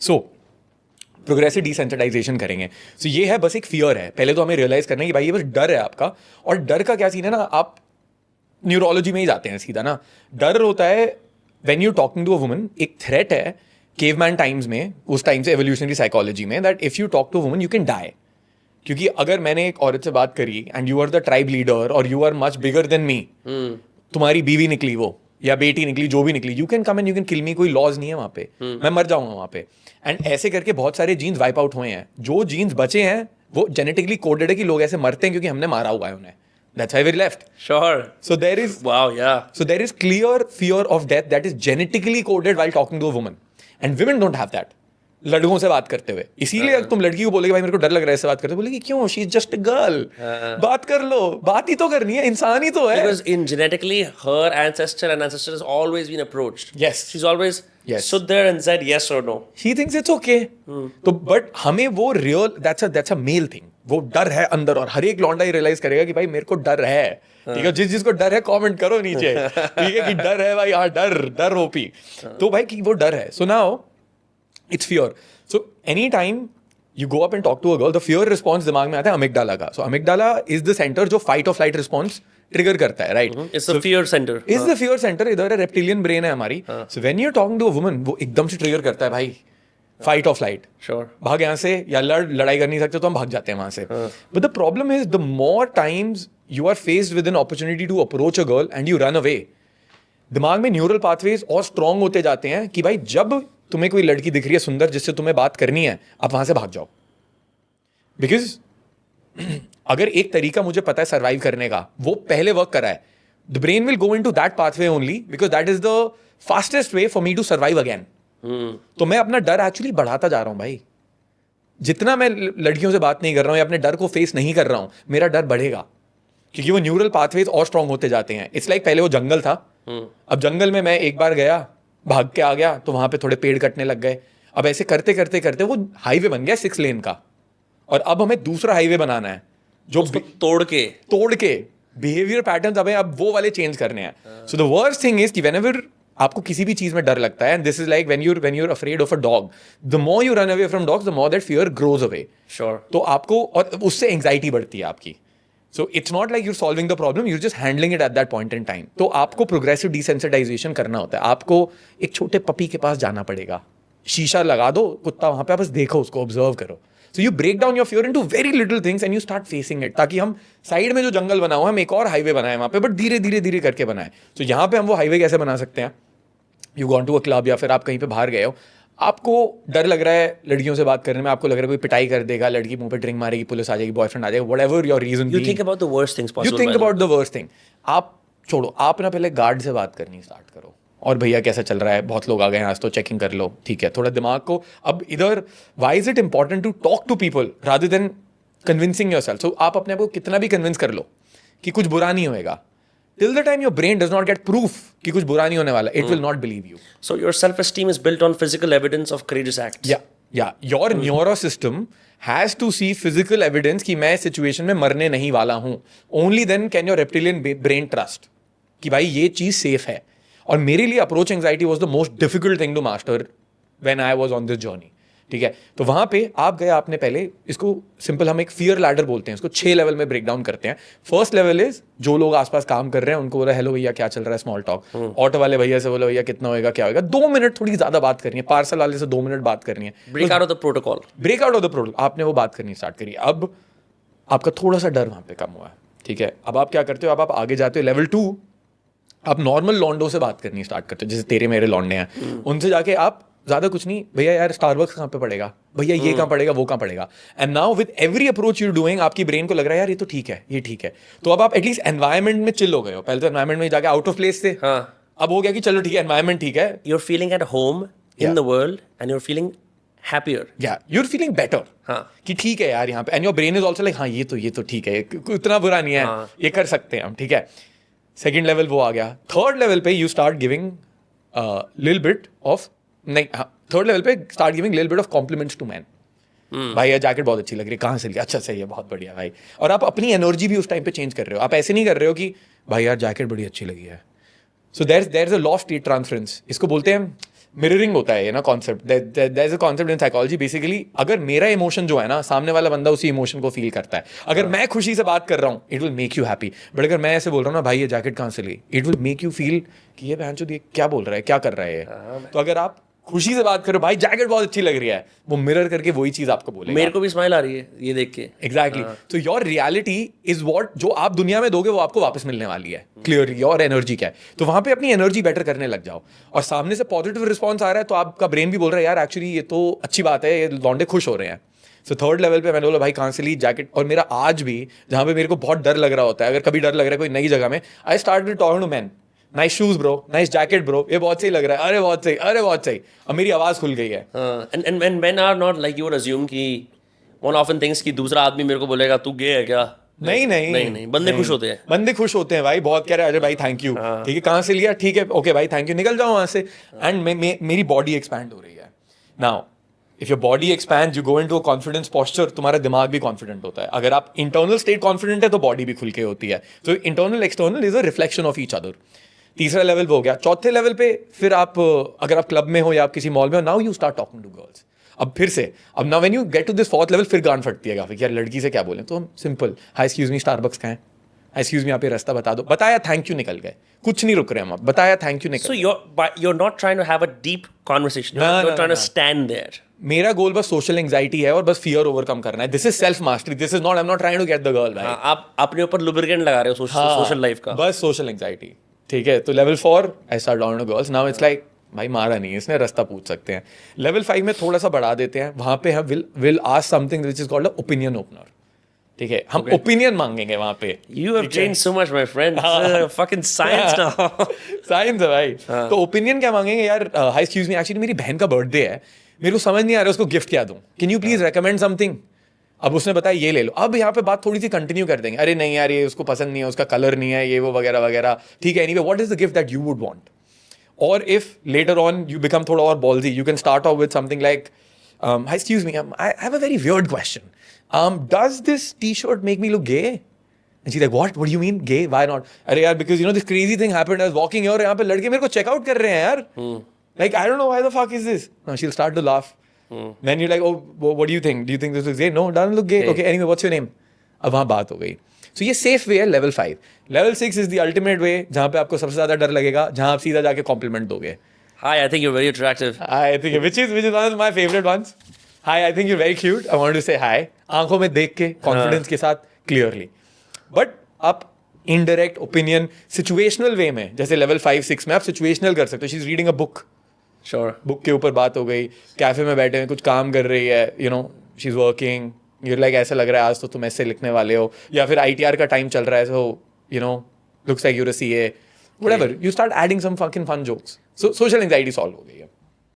So progressive desensitization करेंगे. सो ये है, बस एक फियर है. पहले तो हमें रियलाइज करना है कि भाई ये बस डर है आपका. और डर का क्या सीन है ना, आप न्यूरोलॉजी में ही जाते हैं सीधा ना. डर होता है when you talking to a woman, एक थ्रेट है केवमैन टाइम्स में, उस टाइम से एवोल्यूशनरी साइकोलॉजी में, that if you talk to woman you can die. क्योंकि अगर मैंने एक औरत से बात करी and you are the tribe leader और you are much bigger than me, तुम्हारी बीवी निकली वो या बेटी निकली, जो भी निकली, you can come and you can kill me. कोई लॉज नहीं है वहां पे, मैं मर जाऊंगा वहां पे. एंड ऐसे करके बहुत सारे जीन्स वाइप आउट हुए हैं. जो जीन्स बचे हैं वो जेनेटिकली कोडेड है कि लोग ऐसे मरते हैं क्योंकि हमने मारा हुआ है उन्हें. That's why we left. Sure. So there is Wow, yeah. So there is clear fear of death that is genetically coded while talking to a woman, and women don't have that. लड़कों से बात करते हुए, इसीलिए तुम लड़की को बोलेगे भाई मेरे को डर लग रहा है इससे बात करते, बोलेगी क्यों, she is just a girl. बात कर लो, बात ही तो करनी है, इंसान ही तो है. Because in genetically, her ancestor has always been approached. Yes. She's always Yes. stood there and said yes or no. He thinks it's okay. तो बट हमें वो real, that's a male thing. वो डर है अंदर, और हर एक लौंडा ही रियलाइज करेगा कि भाई मेरे को डर है. ठीक है, जिसको डर है कमेंट करो नीचे. ठीक है कि डर है भाई, हाँ डर ओपी. तो भाई कि वो डर है. So now it's fear. So any time you go up and talk to a girl, the fear response दिमाग में आता है अमिगडाला का. So amygdala is the center जो फाइट और फ्लाइट रिस्पॉन्स ट्रिगर करता है, right? It's the fear center. Is the fear center. इधर रेप्टिलियन ब्रेन है हमारी. So when you are talking to a woman, वो एकदम से ट्रिगर करता है भाई फाइट और फ्लाइट. Sure. भाग यहाँ से, या लड़ाई कर नहीं सकते तो हम भाग जाते हैं वहां से. But the problem is the more times you are faced with an opportunity to approach a girl and you run away, दिमाग में न्यूरल पाथवेज और स्ट्रॉन्ग होते जाते हैं कि भाई जब तुम्हें कोई लड़की दिख रही है सुंदर जिससे तुम्हें बात करनी है, आप वहां से भाग जाओ. बिकॉज अगर एक तरीका मुझे पता है सर्वाइव करने का, वो पहले वर्क करा है, the brain will go into that pathway only because that is the fastest way for me to survive again. तो मैं अपना डर एक्चुअली बढ़ाता जा रहा हूं भाई. जितना मैं लड़कियों से बात नहीं कर रहा हूं या अपने डर को फेस नहीं कर रहा हूं, मेरा डर बढ़ेगा क्योंकि वो न्यूरल पाथवेज और स्ट्रॉन्ग होते जाते हैं. इट्स लाइक पहले वो जंगल था, अब जंगल में मैं एक बार गया, भाग के आ गया, तो वहां पे थोड़े पेड़ कटने लग गए. अब ऐसे करते करते करते वो हाईवे बन गया 6 लेन का, और अब हमें दूसरा हाईवे बनाना है जो तोड़ के बिहेवियर पैटर्न्स अब वो वाले चेंज करने हैं. So the worst thing is कि व्हेनेवर आपको किसी भी चीज में डर लगता है, and this is like when you're afraid of a dog, the more you run away from dogs, the more that fear grows away. Sure. तो आपको, और उससे एंग्जाइटी बढ़ती है आपकी. So it's not like you're solving the problem, you're just handling it at that point in time. तो आपको progressive desensitization करना होता है. आपको एक छोटे पपी के पास जाना पड़ेगा, शीशा लगा दो, कुत्ता वहां पे, बस देखो उसको, ऑब्जर्व करो. So you break down your fear into very little things and you start facing it, ताकि हम साइड में जो जंगल बना हुआ है हम एक और हाईवे बनाए वहां पे, बट धीरे धीरे धीरे करके बनाए. तो यहाँ पे हम वो हाईवे कैसे बना सकते हैं? You gone to a club या फिर आप कहीं पे बाहर गए हो, आपको डर लग रहा है लड़कियों से बात करने में, आपको लग रहा है कोई पिटाई कर देगा, लड़की मुंह पे ड्रिंक मारेगी, पुलिस आ जाएगी, बॉयफ्रेंड आ जाएगा, whatever your reason, You think about the worst things possible. You think about the worst thing. आप छोड़ो, आप ना पहले गार्ड से बात करनी स्टार्ट करो, और भैया कैसा चल रहा है, बहुत लोग आ गए हैं आज तो चेकिंग कर लो. ठीक है, थोड़ा दिमाग को अब इधर, why is it important to talk to people rather than convincing yourself. So आप अपने आप को कितना भी कन्विंस कर लो कि कुछ बुरा नहीं होएगा, till the time your brain does not get proof कि कुछ बुरा नहीं होने वाला, it will not believe you. So your self-esteem is built on physical evidence of courageous acts. Yeah. Your neurosystem has to see physical evidence कि मैं situation में मरने नहीं वाला हूं. Only then can your reptilian brain trust कि भाई ये चीज सेफ है. और मेरे लिए approach anxiety was the most difficult thing to master when I was on this journey. ठीक है, तो वहां पे आप गए, आपने पहले इसको सिंपल हम एक फियर लैडर बोलते हैं, इसको 6 लेवल में ब्रेक डाउन करते हैं. फर्स्ट लेवल इज जो लोग आसपास काम कर रहे हैं उनको बोला हेलो भैया क्या चल रहा है, स्मॉल टॉक. ऑटो वाले भैया से बोला भैया कितना होएगा, क्या होएगा, 2 मिनट थोड़ी ज्यादा बात करनी है. पार्सल वाले से 2 मिनट बात करनी है. Break out of the protocol. Break out of the protocol, आपने वो बात करनी स्टार्ट करी. अब आपका थोड़ा सा डर वहां पे कम हुआ है. ठीक है, अब आप क्या करते हो, अब आप आगे जाते हो लेवल 2, आप नॉर्मल लॉन्डो से बात करनी स्टार्ट करते हो, जैसे तेरे मेरे लॉन्डे हैं, उनसे जाके आप ज्यादा कुछ नहीं, भैया यार स्टारबक्स कहाँ पे पड़ेगा, भैया ये कहाँ पड़ेगा, वो कहाँ पड़ेगा. And now with every approach you doing, आपकी ब्रेन को लग रहा है यार ये तो ठीक है, ये ठीक है. तो अब आप एटलीस्ट एनवायरमेंट में चिल हो गए हो. पहले तो एनवायरमेंट में जाके आउट ऑफ प्लेस थे, अब हो गया कि चलो ठीक है एनवायरमेंट ठीक है. You're feeling at home in the world and you're feeling happier. You're feeling better. कि ठीक है यार यहाँ पे, and your brain is also like हाँ ये तो ठीक है, इतना बुरा नहीं है, ये कर सकते हैं हम. ठीक है, सेकेंड लेवल वो आ गया. थर्ड लेवल पे you start giving little bit of, नहीं थर्ड लेवल पे start giving little bit of compliments to man. भाई यार जैकेट बहुत अच्छी लग रही है, कहाँ से लिया, अच्छा सही है, बहुत बढ़िया भाई. और आप अपनी एनर्जी भी उस टाइम पे चेंज कर रहे हो. आप ऐसे नहीं कर रहे हो कि भाई यार जैकेट बड़ी अच्छी लगी है. So there is a law of state transference, इसको बोलते हैं मिररिंग होता है ये ना concept, there is a concept in psychology basically, अगर मेरा इमोशन जो है ना, सामने वाला बंदा उसी इमोशन को फील करता है. अगर मैं खुशी से बात कर रहा हूँ, it will make you happy. But अगर मैं ऐसे बोल रहा हूँ ना, भाई ये जैकेट कहाँ से ली, it will make you feel कि ये बहनचोद ये क्या बोल रहा है, क्या कर रहा है ये. तो अगर आप खुशी से बात करो, भाई जैकेट बहुत अच्छी लग रही है, वो मिरर करके वही चीज आपको बोलेगा. मेरे को भी स्माइल आ रही है ये देख के. एग्जैक्टली. तो योर रियलिटी इज वॉट, जो आप दुनिया में दोगे वो आपको वापस मिलने वाली है. क्लियरली योर एनर्जी क्या है, तो वहां पे अपनी एनर्जी बेटर करने लग जाओ. और सामने से पॉजिटिव रिस्पॉन्स आ रहा है तो आपका ब्रेन भी बोल रहा है यार एक्चुअली ये तो अच्छी बात है, ये लौंडे खुश हो रहे हैं. सो थर्ड लेवल पे मैंने बोला भाई कहाँ से ली जैकेट. और मेरा आज भी जहाँ पे मेरे को बहुत डर लग रहा होता है, अगर कभी डर लग रहा है कोई नई जगह में, I start talking to man, nice shoes bro, nice jacket bro, ये बहुत सही लग रहा है, अरे बहुत सही, अरे बहुत सही. अब मेरी आवाज खुल गई है. And men are not like you would assume कि one often thinks कि दूसरा आदमी मेरे को बोलेगा तू गे है क्या. नहीं, बंदे खुश होते हैं. बंदे खुश होते हैं भाई, बहुत कह रहे हैं अरे भाई थैंक यू, ठीक है कहाँ से लिया, ठीक है ओके भाई थैंक यू, निकल जाओ वहां से. एंड मेरी बॉडी एक्सपैंड हो रही है. Now if your body expand, you go into a confidence posture, तुम्हारा दिमाग भी कॉन्फिडेंट होता है. अगर आप इंटरनल स्टेट कॉन्फिडेंट है तो बॉडी भी खुल के होती है. तो internal external is a reflection of each other. तीसरा लेवल हो गया. चौथे लेवल पे फिर आप अगर आप क्लब में हो या आप किसी मॉल में हो, now you start talking to girls. अब फिर से अब now when you get to this fourth level, फिर गांड फटती है काफी यार लड़की से क्या बोलें. तो हम सिंपल, हाय एक्सक्यूज मी स्टारबक्स कहाँ है, एक्सक्यूज मी आप ये रास्ता बता दो, बताया थैंक यू निकल गए. कुछ नहीं रुक रहे हम, अब बताया थैंक यू निकल. So you're not trying to have a deep conversation. You're trying to stand there. मेरा गोल बस सोशल एंग्जाइटी है और बस फियर ओवरकम करना है. This is self mastery, this is not, I am not trying to get the girl. आप अपने ऊपर लुब्रिकेंट लगा रहे हो सोशल लाइफ का. बस सोशल एंग्जाइटी. ठीक है, तो level 4 I start down to girls. Now it's like भाई मारा नहीं, इसने रास्ता पूछ सकते हैं. लेवल 5 में थोड़ा सा बढ़ा देते हैं. वहां पे हम will ask something which is called a opinion opener. ठीक है, हम ओपिनियन मांगेंगे वहां पे. You have changed so much, my friend. Fucking science now. Science है भाई. तो ओपिनियन क्या मांगेंगे यार, हाय एक्सक्यूज मी एक्चुअली मेरी बहन का बर्थडे है, मेरे को समझ नहीं आ रहा उसको गिफ्ट क्या दूं, can you please recommend something. अब उसने बताया ये ले लो. अब यहाँ पे बात थोड़ी सी कंटिन्यू कर देंगे, अरे नहीं यार ये उसको पसंद नहीं है, उसका कलर नहीं है, ये वो वगैरह वगैरह. ठीक है, anyway what is the gift that you would want. और if later on you become थोड़ा और ballsy, you can start off with something like hi excuse me I have a very weird question, does this T-shirt make me look gay. And she's like, what do you mean gay? Why not? अरे यार because you know this crazy thing happened. I was walking here, यहाँ पे लड़के मेरे को checkout कर रहे हैं यार. Like I don't know why the fuck is this. No, she'll start to laugh. Then you're like, oh, what do you think? Do you think this looks gay? No, doesn't look gay. Okay, anyway, what's your name? अब वहाँ बात हो गई. So ये safe way है level 5. Level 6 is the ultimate way, जहाँ पे आपको सबसे ज्यादा डर लगेगा, जहाँ आप सीधा जाके compliment दोगे. Hi, I think you're very attractive. I think which is one of my favorite ones. Hi, I think you're very cute. I wanted to say hi. आंखों में देख के confidence के साथ clearly. But आप indirect opinion situational way में, जैसे level 5-6 में आप situational कर सकते हो. She's reading a book. Sure. Book के ऊपर बात हो गई, कैफे में बैठे हैं कुछ काम कर रही है, you know she is working, you like ऐसा लग रहा है आज तो तुम ऐसे लिखने वाले हो, या फिर ITR का टाइम चल रहा है, so you know looks like you're a CA, whatever, you start adding some fucking fun jokes. So social anxiety solve हो गई है.